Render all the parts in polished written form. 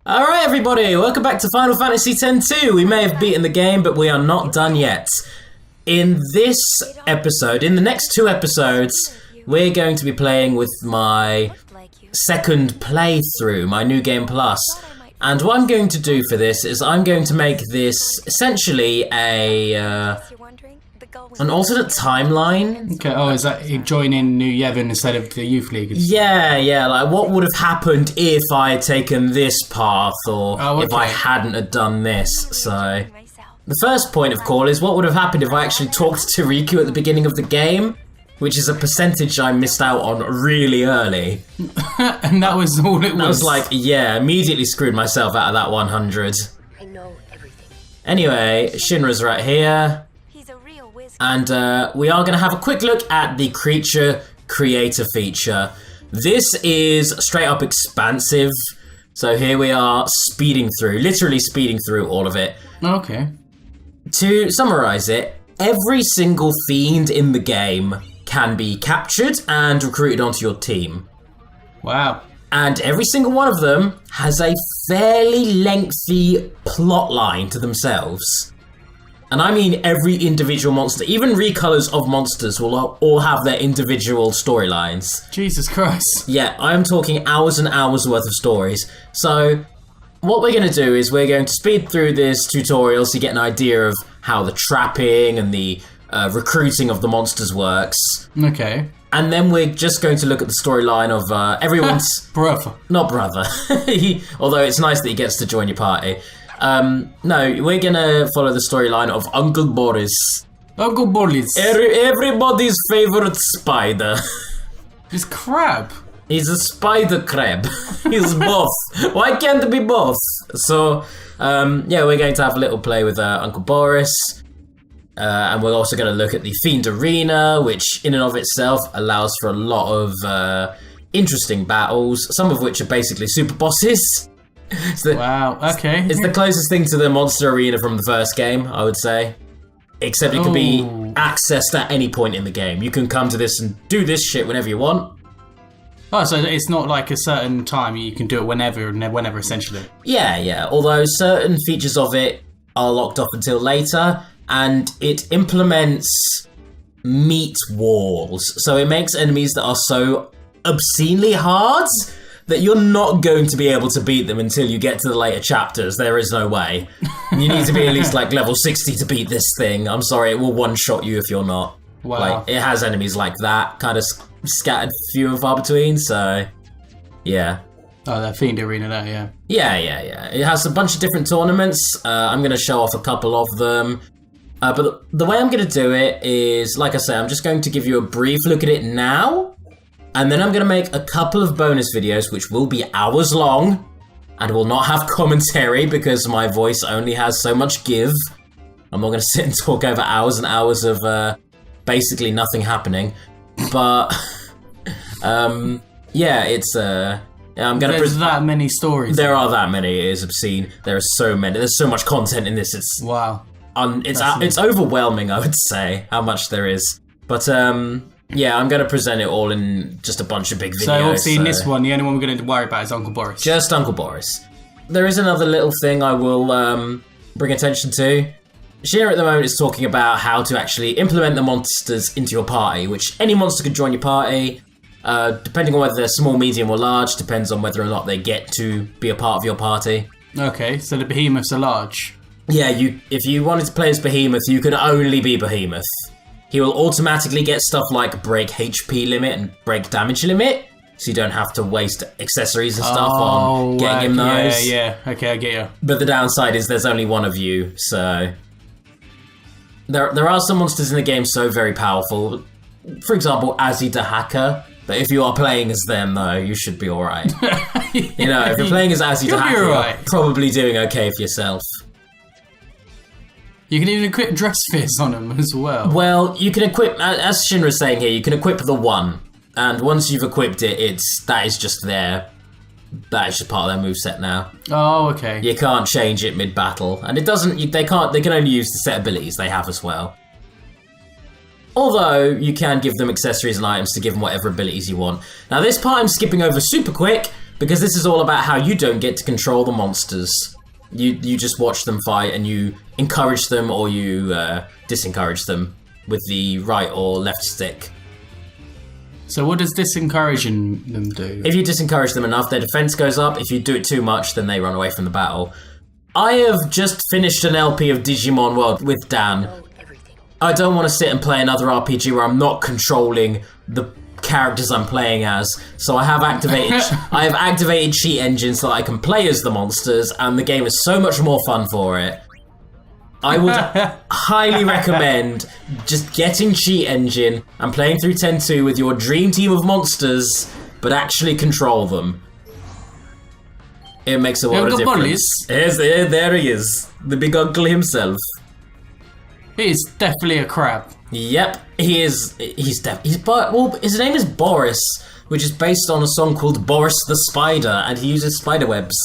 Alright everybody, welcome back to Final Fantasy X-2. We may have beaten the game, but we are not done yet. In this episode, in the next 2 episodes, we're going to be playing with my second playthrough, my New Game Plus. And what I'm going to do for this is I'm going to make this essentially an alternate timeline. Okay, is that joining New Yevon instead of the Youth League? Yeah, like what would have happened if I had taken this path or if I hadn't have done this, so... The first point of call is what would have happened if I actually talked to Riku at the beginning of the game, which is a percentage I missed out on really early. And that was all it was? I was like, yeah, immediately screwed myself out of that 100. I know everything. Anyway, Shinra's right here. And we are going to have a quick look at the Creature Creator feature. This is straight up expansive. So here we are speeding through, literally speeding through all of it. Okay. To summarize it, every single fiend in the game can be captured and recruited onto your team. Wow. And every single one of them has a fairly lengthy plot line to themselves. And I mean every individual monster, even recolors of monsters will all have their individual storylines. Jesus Christ. Yeah, I'm talking hours and hours worth of stories. So, what we're going to do is we're going to speed through this tutorial so you get an idea of how the trapping and the recruiting of the monsters works. Okay. And then we're just going to look at the storyline of everyone's... Brother. Not brother. Although it's nice that he gets to join your party. No, we're gonna follow the storyline of Uncle Boris. Uncle Boris. Everybody's favorite spider. He's crab. He's a spider crab. He's both. Why can't it be both? So, yeah, we're going to have a little play with Uncle Boris. And we're also going to look at the Fiend Arena, which in and of itself allows for a lot of interesting battles, some of which are basically super bosses. Wow, okay. It's the closest thing to the monster arena from the first game, I would say. Except it can be accessed at any point in the game. You can come to this and do this shit whenever you want. Oh, so it's not like a certain time, you can do it whenever essentially. Yeah. Although certain features of it are locked off until later, and it implements meat walls. So it makes enemies that are so obscenely hard that you're not going to be able to beat them until you get to the later chapters. There is no way. You need to be at least like level 60 to beat this thing. I'm sorry, it will one-shot you if you're not. Wow. Like, it has enemies like that, kind of scattered few and far between, so... Yeah. Oh, that Fiend Arena there, yeah. Yeah. It has a bunch of different tournaments. I'm going to show off a couple of them. But the way I'm going to do it is, like I say, I'm just going to give you a brief look at it now. And then I'm going to make a couple of bonus videos, which will be hours long, and will not have commentary because my voice only has so much give. I'm not going to sit and talk over hours and hours of basically nothing happening. But, yeah, it's... I'm gonna There's that many stories. There are that many. It is obscene. There are so many. There's so much content in this. It's... Wow. It's overwhelming, I would say, how much there is. But, yeah, I'm going to present it all in just a bunch of big videos. So obviously in this one, the only one we're going to worry about is Uncle Boris. Just Uncle Boris. There is another little thing I will bring attention to. Shira at the moment is talking about how to actually implement the monsters into your party, which any monster could join your party, depending on whether they're small, medium, or large, depends on whether or not they get to be a part of your party. Okay, so the behemoths are large. Yeah, if you wanted to play as Behemoth, you could only be Behemoth. He will automatically get stuff like break HP limit and break damage limit, so you don't have to waste accessories and stuff on getting him those. Yeah, okay, I get you. But the downside is there's only one of you, so... There are some monsters in the game so very powerful. For example, Azzy Dahaka. But if you are playing as them, though, you should be alright. You know, if you're playing as Azzy Dahaka, you're probably doing okay for yourself. You can even equip Dress Fizz on them as well. Well, you can equip, as Shinra's saying here, you can equip the one. And once you've equipped it, that is just there. That is just part of their moveset now. Oh, okay. You can't change it mid-battle. And it doesn't, they can only use the set abilities they have as well. Although, you can give them accessories and items to give them whatever abilities you want. Now, this part I'm skipping over super quick, Because this is all about how you don't get to control the monsters. You just watch them fight and you encourage them or you disencourage them with the right or left stick. So what does disencouraging them do? If you disencourage them enough, their defense goes up. If you do it too much, then they run away from the battle. I have just finished an LP of Digimon World with Dan. I don't want to sit and play another RPG where I'm not controlling the characters I'm playing as. So I have activated cheat engines so that I can play as the monsters, and the game is so much more fun for it. I would highly recommend just getting cheat engine and playing through 10-2 with your dream team of monsters, but actually control them. It makes a world of difference. There he is, the big uncle himself. He is definitely a crab. Yep, he is. Well, his name is Boris, which is based on a song called Boris the Spider, and he uses spider webs.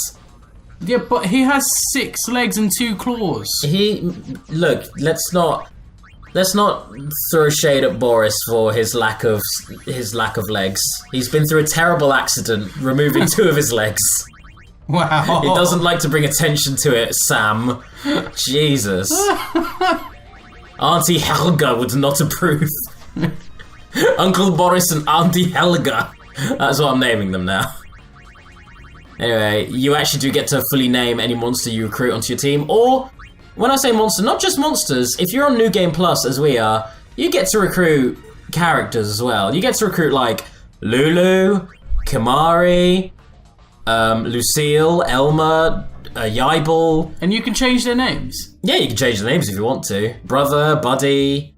Yeah, but he has 6 legs and 2 claws. Look, let's not throw shade at Boris for his lack of legs. He's been through a terrible accident, removing 2 of his legs. Wow. He doesn't like to bring attention to it, Sam. Jesus. Auntie Helga would not approve. Uncle Boris and Auntie Helga. That's what I'm naming them now. Anyway, you actually do get to fully name any monster you recruit onto your team, or, when I say monster, not just monsters, if you're on New Game Plus, as we are, you get to recruit characters as well. You get to recruit, like, Lulu, Kamari, Lucille, Elma, Yibel. And you can change their names? Yeah, you can change the names if you want to. Brother, Buddy,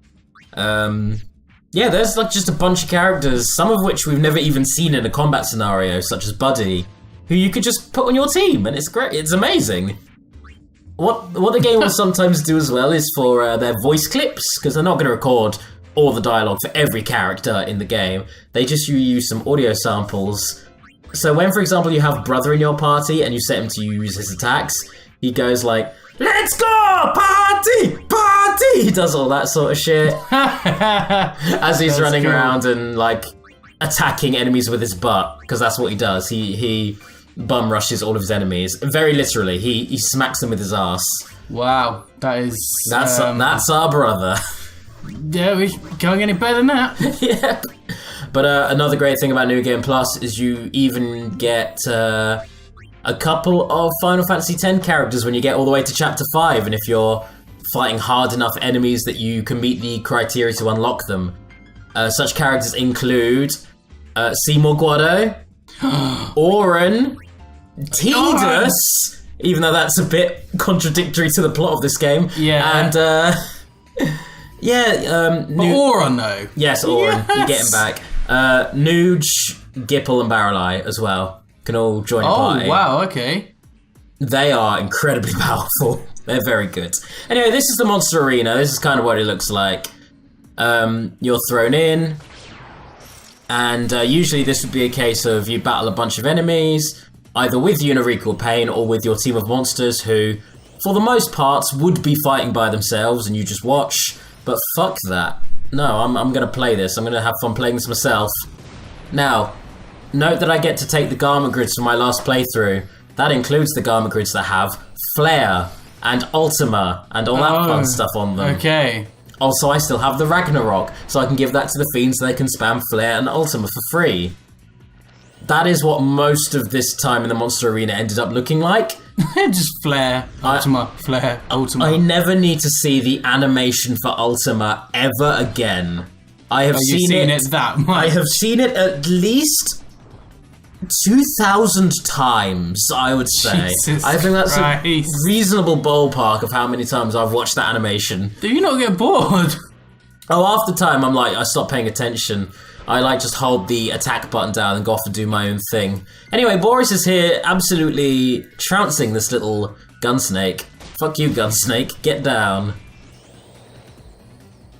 yeah, there's like just a bunch of characters, some of which we've never even seen in a combat scenario, such as Buddy, who you could just put on your team, and it's great, it's amazing. What the game will sometimes do as well is for their voice clips, because they're not going to record all the dialogue for every character in the game. They just use some audio samples. So when, for example, you have Brother in your party and you set him to use his attacks, he goes like, "Let's go! Party! Party!" He does all that sort of shit. As he's running around and, like, attacking enemies with his butt, because that's what he does. He bum rushes all of his enemies. Very literally, he smacks them with his ass. Wow, That's our brother. Yeah, we can't get any better than that. Yeah. But another great thing about New Game Plus is you even get a couple of Final Fantasy X characters when you get all the way to Chapter 5, and if you're fighting hard enough enemies that you can meet the criteria to unlock them. Such characters include Seymour Guado, Auron, Tidus, even though that's a bit contradictory to the plot of this game. Yeah. And, Auron, though. Yes, Auron. Yes. You get him back. Nuge, Gipple, and Barreleye as well can all join the party. Oh, wow, okay. They are incredibly powerful. They're very good. Anyway, this is the monster arena. This is kind of what it looks like. You're thrown in, and usually this would be a case of you battle a bunch of enemies, either with Unarico Pain or with your team of monsters who, for the most part, would be fighting by themselves and you just watch. But fuck that. No, I'm going to play this. I'm going to have fun playing this myself. Now, note that I get to take the garment grids from my last playthrough. That includes the garment grids that have Flare and Ultima and all that fun stuff on them. Okay. Also, I still have the Ragnarok, so I can give that to the Fiends so they can spam Flare and Ultima for free. That is what most of this time in the Monster Arena ended up looking like. Just Flare, Ultima, Flare, Ultima. I never need to see the animation for Ultima ever again. I have seen it that much. I have seen it at least 2,000 times, I would say. Jesus I think that's Christ. a reasonable ballpark of how many times I've watched that animation. Do you not get bored? Oh, half the time I'm like, I stop paying attention. I like just hold the attack button down and go off and do my own thing. Anyway, Boris is here absolutely trouncing this little gunsnake. Fuck you, gunsnake. Get down.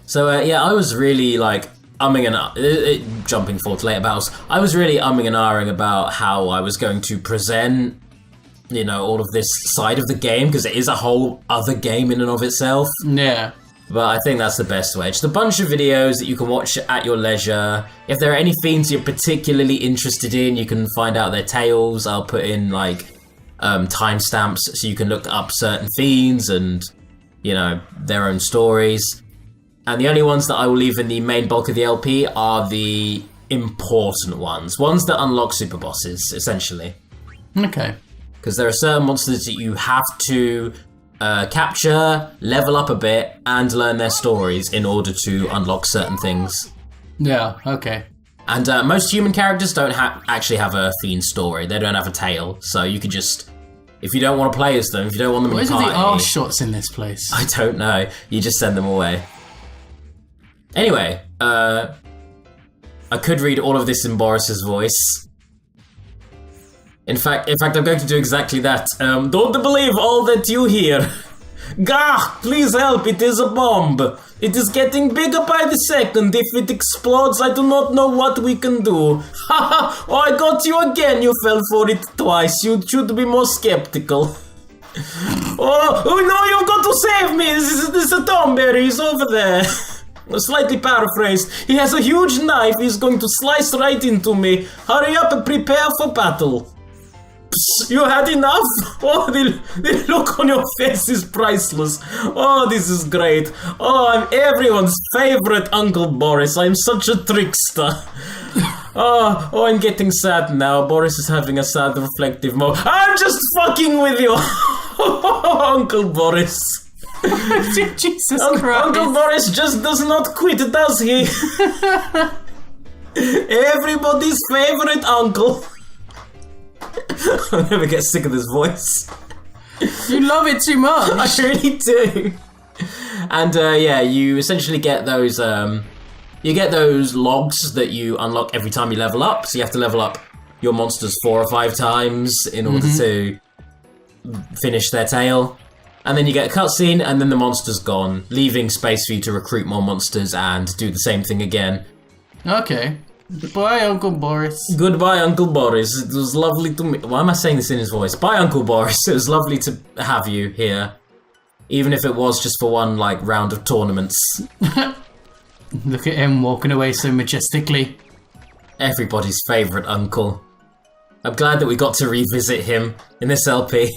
So, yeah, I was really, like, umming and jumping forward to later battles. I was really umming and ahhing about how I was going to present, you know, all of this side of the game, because it is a whole other game in and of itself. Yeah. But I think that's the best way. Just a bunch of videos that you can watch at your leisure. If there are any fiends you're particularly interested in, you can find out their tales. I'll put in like timestamps so you can look up certain fiends and, you know, their own stories. And the only ones that I will leave in the main bulk of the LP are the important ones that unlock super bosses, essentially. Okay. Because there are certain monsters that you have to capture, level up a bit, and learn their stories in order to unlock certain things. Yeah, okay. And most human characters don't actually have a fiend story. They don't have a tale, so you could just, if you don't want to play as them, if you don't want them in your party... What are the arse shots in this place? I don't know. You just send them away. Anyway, I could read all of this in Boris's voice. In fact, I'm going to do exactly that. Don't believe all that you hear. Gah, please help, it is a bomb. It is getting bigger by the second. If it explodes, I do not know what we can do. Haha, oh, I got you again. You fell for it twice. You should be more skeptical. Oh no, you've got to save me. This is a Tomberry. He's over there. Slightly paraphrased. He has a huge knife. He's going to slice right into me. Hurry up and prepare for battle. Psst, you had enough? Oh, the look on your face is priceless. Oh, this is great. Oh, I'm everyone's favorite Uncle Boris. I'm such a trickster. Oh, I'm getting sad now. Boris is having a sad, reflective moment. I'm just fucking with you, Uncle Boris. Jesus Christ. Uncle Boris just does not quit, does he? Everybody's favorite uncle. I'll never get sick of this voice. You love it too much. I really do. And yeah, you essentially get those logs that you unlock every time you level up. So you have to level up your monsters 4 or 5 times in order to finish their tale. And then you get a cutscene, and then the monster's gone, leaving space for you to recruit more monsters and do the same thing again. Okay. Goodbye, Uncle Boris. Goodbye, Uncle Boris. It was lovely to meet... Why am I saying this in his voice? Bye, Uncle Boris. It was lovely to have you here. Even if it was just for one, like, round of tournaments. Look at him walking away so majestically. Everybody's favourite uncle. I'm glad that we got to revisit him in this LP.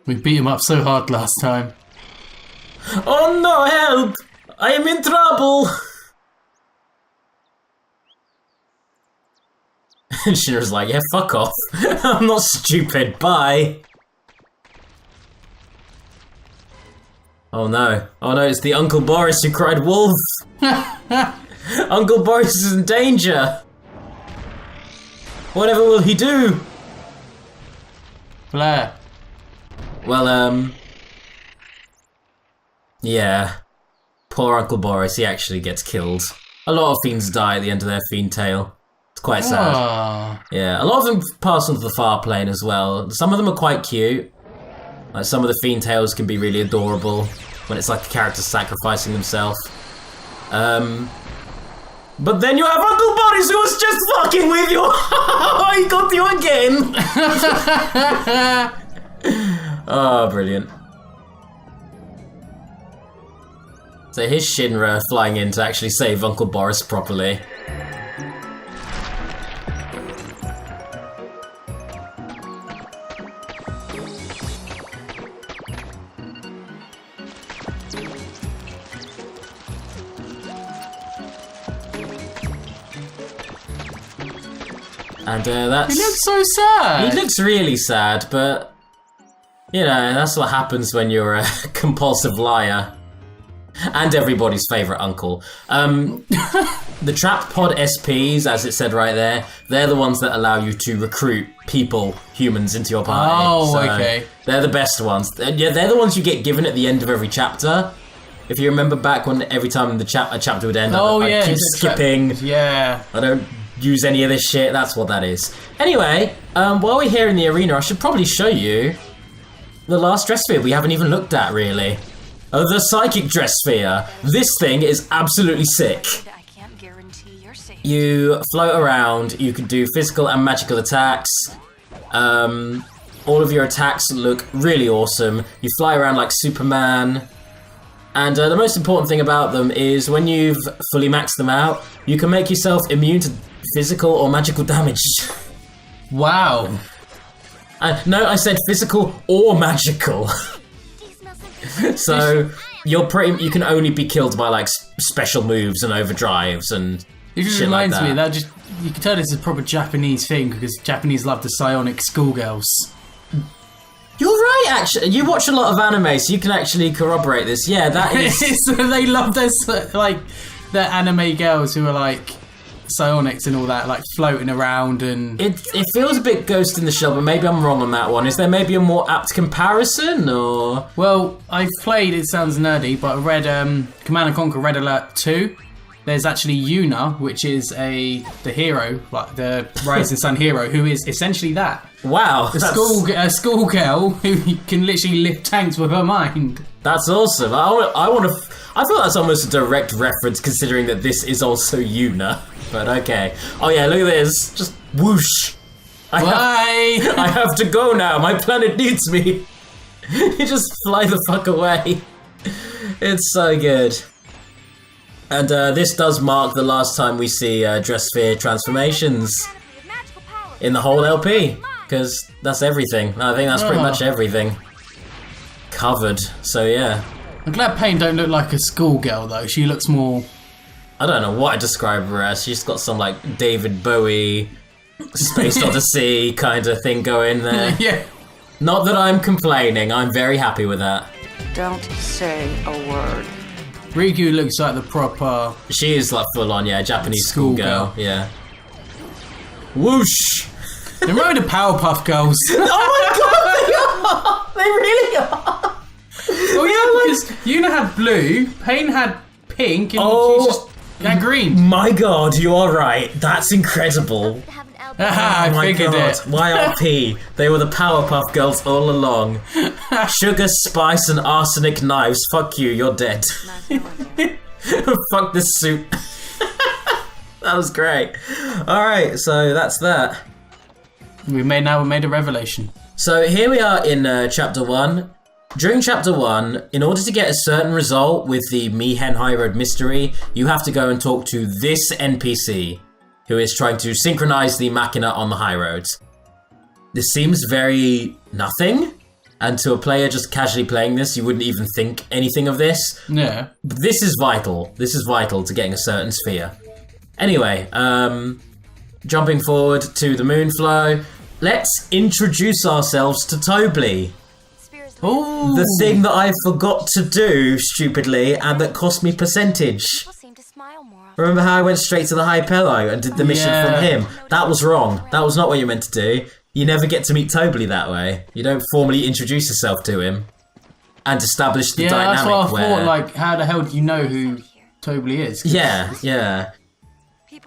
We beat him up so hard last time. Oh no, help! I am in trouble! And Shinra's like, yeah, fuck off. I'm not stupid, bye! Oh no, it's the Uncle Boris who cried wolf! Uncle Boris is in danger! Whatever will he do? Blair. Well, yeah. Poor Uncle Boris, he actually gets killed. A lot of fiends die at the end of their fiend tale. It's quite sad. Aww. Yeah, a lot of them pass on to the far plane as well. Some of them are quite cute. Like, some of the fiend tales can be really adorable when it's like a character sacrificing themselves. But then you have Uncle Boris who was just fucking with you! He got you again! Oh, brilliant. So here's Shinra flying in to actually save Uncle Boris properly. And that's... He looks so sad! He looks really sad, but... You know, that's what happens when you're a compulsive liar. And everybody's favourite uncle. The Trap Pod SPs, as it said right there, they're the ones that allow you to recruit people, humans, into your party. Oh, so okay. They're the best ones. Yeah, they're the ones you get given at the end of every chapter. If you remember back when every time a chapter would end, I keep skipping. Yeah. I don't use any of this shit. That's what that is. Anyway, while we're here in the arena, I should probably show you the last dress sphere we haven't even looked at, really. Oh, the psychic dress sphere. This thing is absolutely sick. I can't guarantee your safety. You float around, you can do physical and magical attacks. All of your attacks look really awesome. You fly around like Superman. And the most important thing about them is when you've fully maxed them out, you can make yourself immune to physical or magical damage. Wow. No, I said physical or magical. So you can only be killed by like special moves and overdrives and It just shit like reminds that. me that you can tell this is a proper Japanese thing because Japanese love the psionic schoolgirls. You're right, actually. You watch a lot of anime, so you can actually corroborate this. Yeah, that is. So they love their anime girls who are like psionics and all that, like floating around and. It feels a bit Ghost in the Shell, but maybe I'm wrong on that one. Is there maybe a more apt comparison, or? Well, I've played. It sounds nerdy, but I read Command & Conquer Red Alert 2. There's actually Yuna, which is the hero, like the Rising Sun hero, who is essentially that. Wow, A schoolgirl who can literally lift tanks with her mind. That's awesome. I feel that's almost a direct reference, considering that this is also Yuna. But okay. Oh yeah, look at this. Just whoosh. I have to go now. My planet needs me. You just fly the fuck away. It's so good. And this does mark the last time we see Dress Sphere transformations in the whole LP, because that's everything. I think that's pretty much everything covered. So yeah. I'm glad Pain don't look like a schoolgirl though. She looks more. I don't know what I describe her as. She's got some like David Bowie, Space Odyssey kind of thing going there. Yeah. Not that I'm complaining. I'm very happy with that. Don't say a word. Riku looks like the proper. She is like full on, yeah, Japanese schoolgirl. Yeah. Whoosh! They remind me of Powerpuff Girls. Oh my god, they really are! Oh yeah, because Yuna had blue, Pain had pink, and she's just had green. My god, you are right. That's incredible. I figured it. YRP. They were the Powerpuff Girls all along. Sugar, spice, and arsenic knives. Fuck you, you're dead. Fuck this soup. That was great. Alright, so that's that. We made a revelation. So here we are in chapter 1. During chapter 1, in order to get a certain result with the Mihen High Road mystery, you have to go and talk to this NPC, who is trying to synchronize the machina on the high roads. This seems very nothing, and to a player just casually playing this, you wouldn't even think anything of this. Yeah. But this is vital. This is vital to getting a certain sphere. Anyway, jumping forward to the Moonflow, let's introduce ourselves to Tobly. Oh, The thing that I forgot to do, stupidly, and that cost me percentage. Seem to smile more often. Remember how I went straight to the High Pillow and did the mission from him? That was wrong. That was not what you meant to do. You never get to meet Tobly that way. You don't formally introduce yourself to him and establish the dynamic. that's what I where... thought. Like, how the hell do you know who Tobly is? Yeah.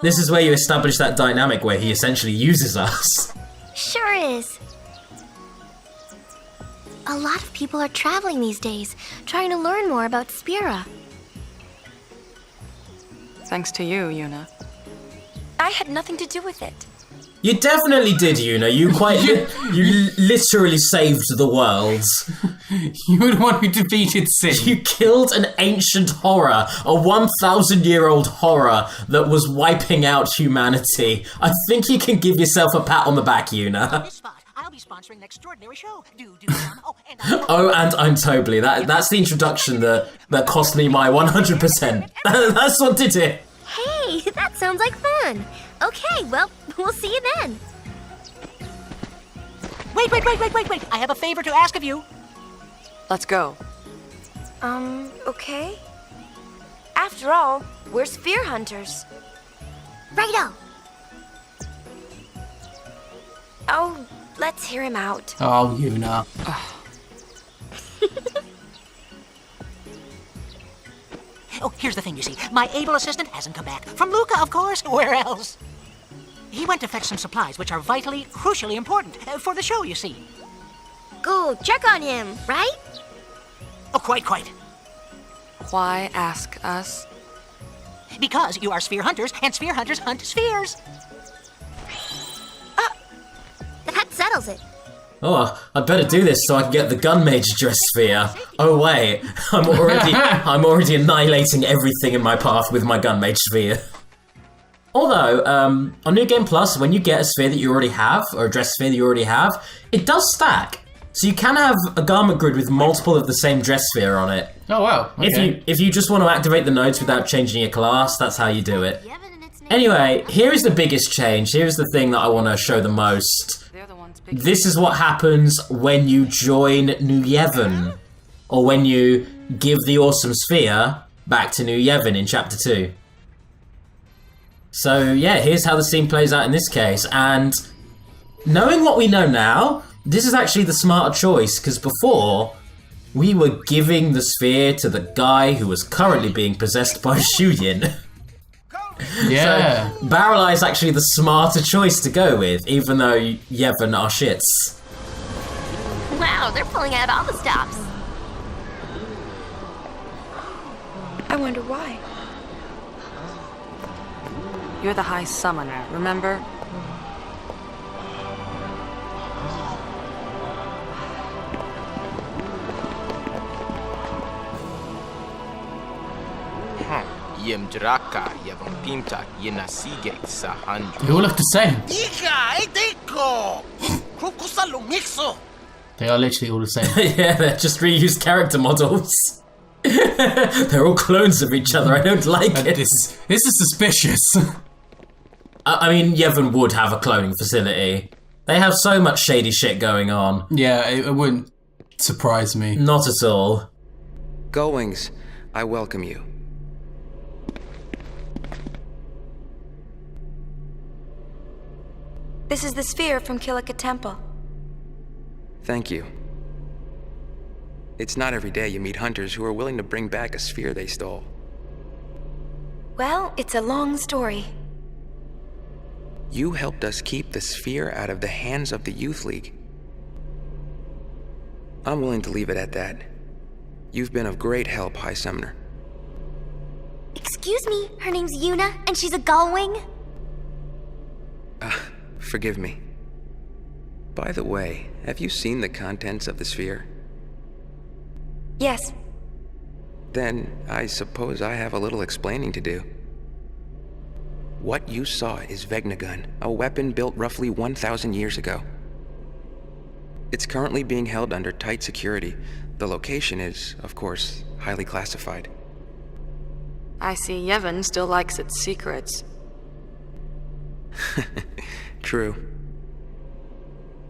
This is where you establish that dynamic where he essentially uses us. Sure is. A lot of people are traveling these days, trying to learn more about Spira. Thanks to you, Yuna. I had nothing to do with it. You definitely did, Yuna. You literally saved the world. You were the one who defeated Sin. You killed an ancient horror, a 1,000-year-old horror that was wiping out humanity. I think you can give yourself a pat on the back, Yuna. This spot, I'll be sponsoring an extraordinary show. Oh, and I'm Tobly. That's the introduction that cost me my 100%. That's what did it. Hey, that sounds like fun. Okay, well, we'll see you then. Wait. I have a favor to ask of you. Let's go. Okay. After all, we're sphere hunters. Righto. Oh, let's hear him out. Oh, Yuna. Oh, here's the thing, you see. My able assistant hasn't come back. From Luca, of course. Where else? He went to fetch some supplies, which are vitally, crucially important for the show, you see. Go check on him, right? Oh, quite. Why ask us? Because you are sphere hunters, and sphere hunters hunt spheres. That settles it. Oh, I'd better do this so I can get the gun mage dress sphere. Oh wait, I'm already annihilating everything in my path with my gun mage sphere. Although, on New Game Plus, when you get a sphere that you already have, or a dress sphere that you already have, it does stack. So you can have a garment grid with multiple of the same dress sphere on it. Oh wow. Okay. If you just want to activate the nodes without changing your class, that's how you do it. Anyway, here is the biggest change. Here's the thing that I want to show the most. This is what happens when you join New Yevon, or when you give the awesome sphere back to New Yevon in Chapter 2. So yeah, here's how the scene plays out in this case, and knowing what we know now, this is actually the smarter choice, because before, we were giving the sphere to the guy who was currently being possessed by Shuyin. Yeah. So, Barrel Eye is actually the smarter choice to go with, even though Yevon are shits. Wow, they're pulling out all the stops. I wonder why. You're the High Summoner, remember? They all look the same. They are literally all the same. Yeah, they're just reused character models. They're all clones of each other. I don't like it. This is suspicious. I mean, Yevon would have a cloning facility. They have so much shady shit going on. Yeah, it wouldn't surprise me. Not at all. Goings, I welcome you. This is the sphere from Kilika Temple. Thank you. It's not every day you meet hunters who are willing to bring back a sphere they stole. Well, it's a long story. You helped us keep the sphere out of the hands of the Youth League. I'm willing to leave it at that. You've been of great help, High Summoner. Excuse me, her name's Yuna, and she's a gullwing? Forgive me. By the way, have you seen the contents of the sphere? Yes. Then I suppose I have a little explaining to do. What you saw is Vegnagun, a weapon built roughly 1,000 years ago. It's currently being held under tight security. The location is, of course, highly classified. I see Yevon still likes its secrets. True.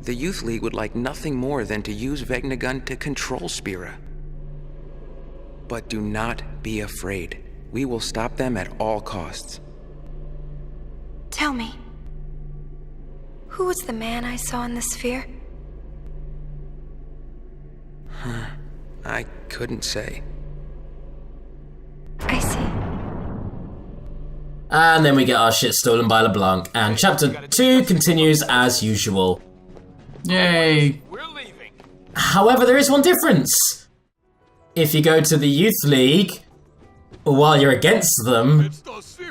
The Youth League would like nothing more than to use Vegnagun to control Spira. But do not be afraid. We will stop them at all costs. Tell me, who was the man I saw in the sphere? I couldn't say. I see. And then we get our shit stolen by LeBlanc, and Chapter 2 continues as usual. Yay. However, there is one difference. If you go to the Youth League, while you're against them,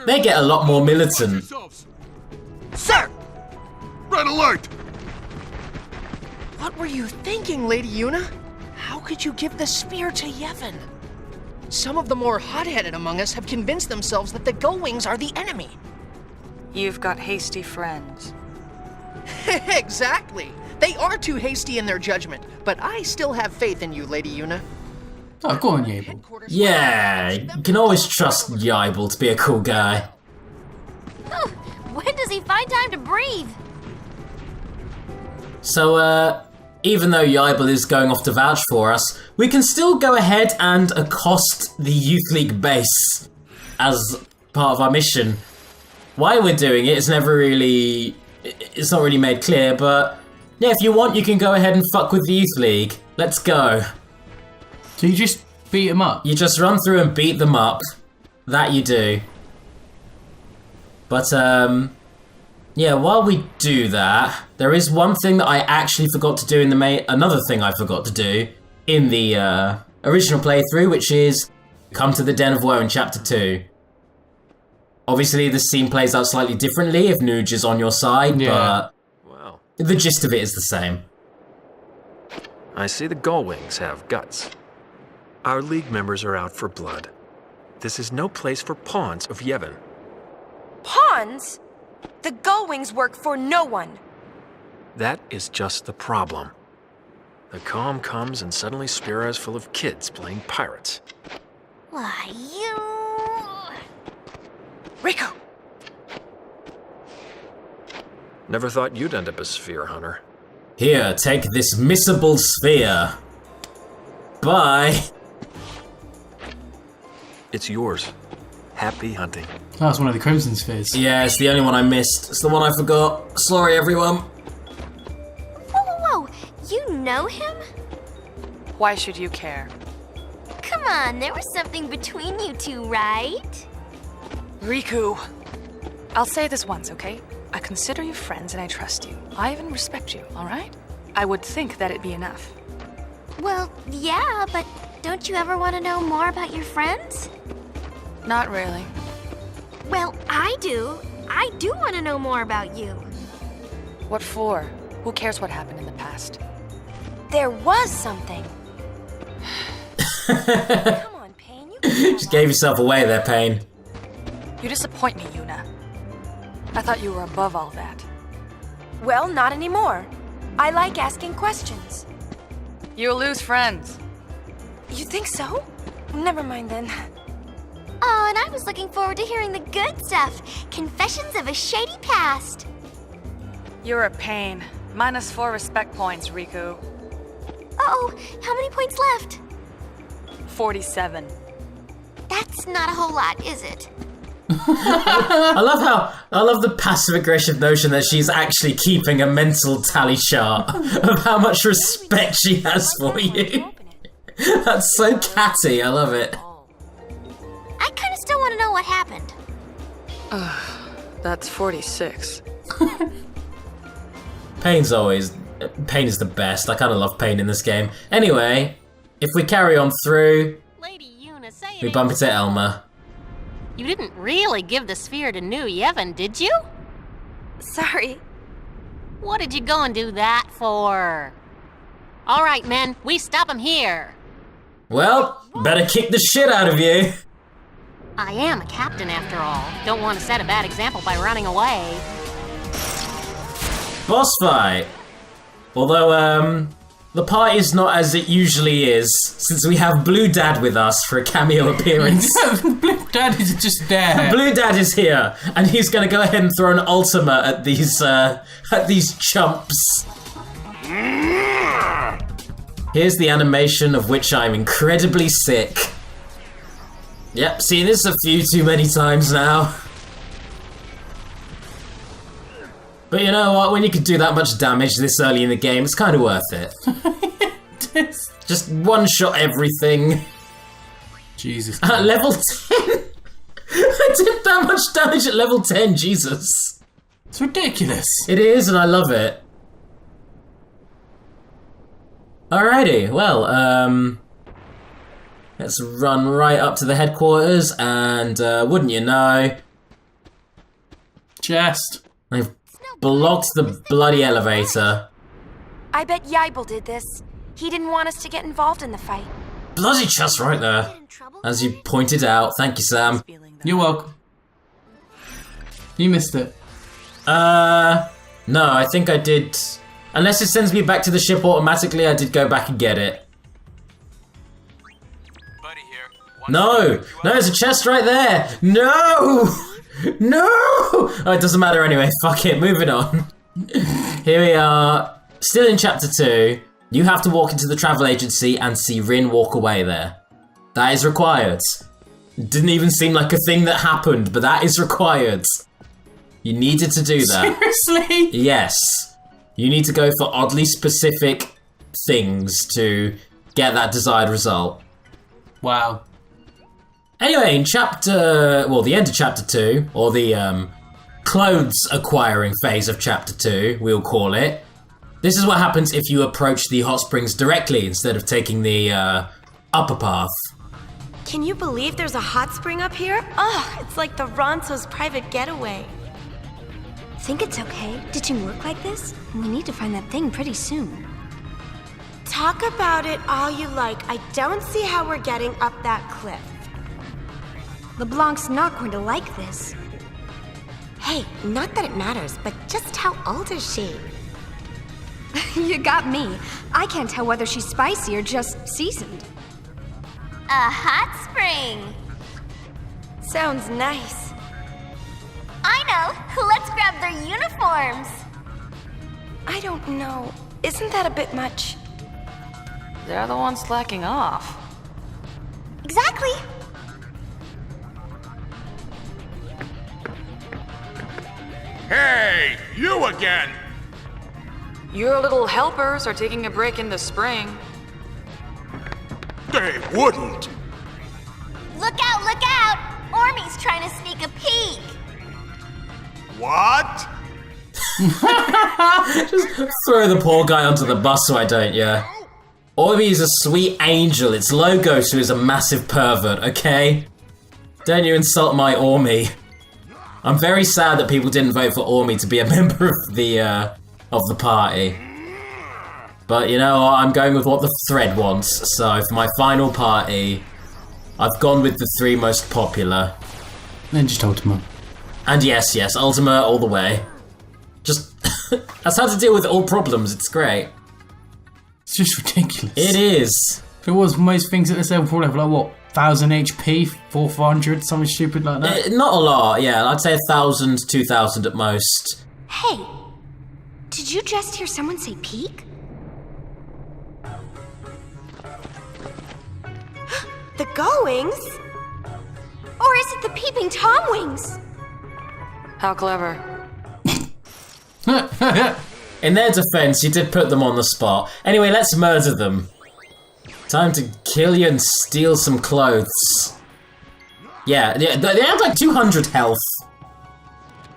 they get a lot more militant. Sir! Red alert! What were you thinking, Lady Yuna? How could you give the spear to Yevon? Some of the more hot-headed among us have convinced themselves that the Gullwings are the enemy. You've got hasty friends. Exactly. They are too hasty in their judgment, but I still have faith in you, Lady Yuna. Oh, go on, Yable. Yeah, you can always trust Yable to be a cool guy. When does he find time to breathe? So, even though Yable is going off to vouch for us, we can still go ahead and accost the Youth League base as part of our mission. Why we're doing it is never really... it's not really made clear, but yeah, if you want, you can go ahead and fuck with the Youth League. Let's go. So you just beat him up? You just run through and beat them up. That you do. But, yeah, while we do that, there is one thing that I actually forgot to do in the another thing I forgot to do in the original playthrough, which is come to the Den of Woe in Chapter 2. Obviously, the scene plays out slightly differently if Nuge is on your side, but the gist of it is the same. I see the Gullwings have guts. Our League members are out for blood. This is no place for pawns of Yevon. Pawns? The Gullwings work for no one. That is just the problem. The calm comes and suddenly Spira is full of kids playing pirates. Why, you... Riku! Never thought you'd end up a sphere hunter. Here, take this missable sphere. Bye. It's yours. Happy hunting. Oh, it's one of the Crimson Spheres. Yeah, it's the only one I missed. It's the one I forgot. Sorry, everyone. Whoa, you know him? Why should you care? Come on, there was something between you two, right? Riku! I'll say this once, okay? I consider you friends and I trust you. I even respect you, alright? I would think that'd be enough. Well, yeah, but don't you ever want to know more about your friends? Not really. Well, I do. I do want to know more about you. What for? Who cares what happened in the past? There was something. Come on, Pain. You can Just gave yourself away there, Pain. You disappoint me, Yuna. I thought you were above all that. Well, not anymore. I like asking questions. You'll lose friends. You think so? Never mind then. Oh, and I was looking forward to hearing the good stuff. Confessions of a shady past. You're a pain. -4 respect points, Riku. Uh-oh, how many points left? 47. That's not a whole lot, is it? I love the passive-aggressive notion that she's actually keeping a mental tally chart of how much respect she has for you. That's so catty, I love it. I kind of still want to know what happened. That's 46. Pain is the best. I kind of love Pain in this game. Anyway, if we carry on through, Lady Yuna, say we it bump ain't into so. Elmer. You didn't really give the sphere to New Yevon, did you? Sorry. What did you go and do that for? All right, men, we stop him here. Well, better kick the shit out of you. I am a captain after all. Don't want to set a bad example by running away. Boss fight. Although, the party's not as it usually is, since we have Blue Dad with us for a cameo appearance. Blue Dad is just there. Blue Dad is here, and he's gonna go ahead and throw an ultima at these chumps. Here's the animation of which I'm incredibly sick. Yep, seen this a few too many times now. But you know what, when you can do that much damage this early in the game, it's kind of worth it. Just one-shot everything. Jesus. At level 10? I did that much damage at level 10, Jesus. It's ridiculous. It is, and I love it. Alrighty, well, let's run right up to the headquarters, and wouldn't you know, Chest. they've blocked the bloody elevator. I bet Yaibel did this. He didn't want us to get involved in the fight. Bloody chest right there. As you pointed out, thank you, Sam. You're welcome. You missed it. No, I think I did. Unless it sends me back to the ship automatically, I did go back and get it. Buddy here. No, there's a chest right there. No, no. Oh, it doesn't matter anyway. Fuck it. Moving on. Here we are, still in chapter 2. You have to walk into the travel agency and see Rin walk away there. That is required. It didn't even seem like a thing that happened, but that is required. You needed to do that. Seriously? Yes. You need to go for oddly specific things to get that desired result. Wow. Anyway, in the end of chapter 2, or the clothes acquiring phase of chapter 2, we'll call it. This is what happens if you approach the hot springs directly instead of taking the upper path. Can you believe there's a hot spring up here? Ugh, it's like the Ronso's private getaway. Think it's okay? Ditching work like this? We need to find that thing pretty soon. Talk about it all you like. I don't see how we're getting up that cliff. LeBlanc's not going to like this. Hey, not that it matters, but just how old is she? You got me. I can't tell whether she's spicy or just seasoned. A hot spring. Sounds nice. I know. Let's grab their uniforms. I don't know. Isn't that a bit much? They're the ones slacking off. Exactly. Hey, you again! Your little helpers are taking a break in the spring. They wouldn't! Look out, look out! Ormy's trying to sneak a peek. What? Just throw the poor guy onto the bus, why don't you? Orby is a sweet angel. It's Logos who is a massive pervert, okay? Don't you insult my Ormy. I'm very sad that people didn't vote for Ormy to be a member of the party. But you know what? I'm going with what the thread wants. So for my final party, I've gone with the 3 most popular. Then just Ultima. And yes, Ultima all the way. Just, that's how to deal with all problems, it's great. It's just ridiculous. It is. If it was most things at this level, probably have like what, 1000 HP, 400, something stupid like that? Not a lot, yeah. I'd say 1,000, 2,000 at most. Hey, did you just hear someone say peek? The Go-Wings? Or is it the peeping Tom wings? How clever. In their defense, you did put them on the spot. Anyway, let's murder them. Time to kill you and steal some clothes. Yeah, they had like 200 health.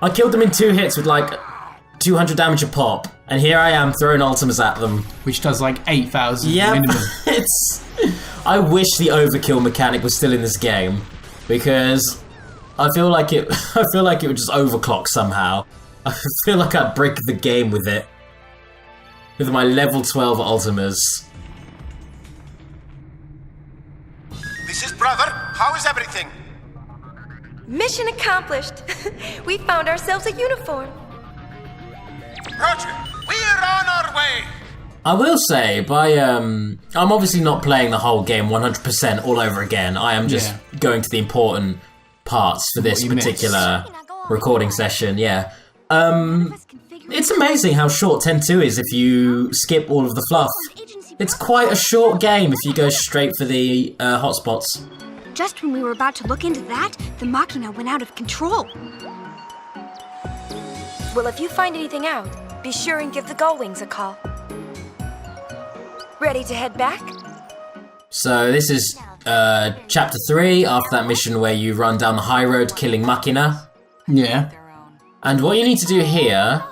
I killed them in 2 hits with like 200 damage a pop. And here I am throwing ultimas at them. Which does like 8,000 yep. minimum. I wish the overkill mechanic was still in this game. Because I feel like it would just overclock somehow. I feel like I'd break the game with it. With my level 12 ultimas. This is Brother. How is everything? Mission accomplished. We found ourselves a uniform. Roger, we're on our way. I will say, I'm obviously not playing the whole game 100% all over again. I am just going to the important parts for this particular recording session, yeah. It's amazing how short 10-2 is if you skip all of the fluff. It's quite a short game if you go straight for the hotspots. Just when we were about to look into that, the Machina went out of control. Well, if you find anything out, be sure and give the Go-Wings a call. Ready to head back? So this is chapter 3, after that mission where you run down the high road killing Machina. Yeah. And what you need to do here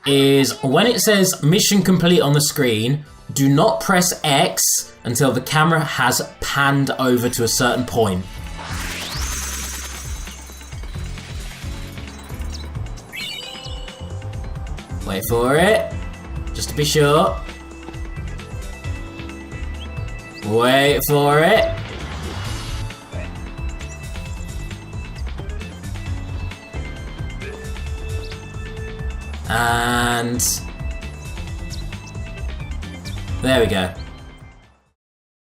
is when it says mission complete on the screen, do not press X until the camera has panned over to a certain point. Wait for it, just to be sure. Wait for it. And there we go.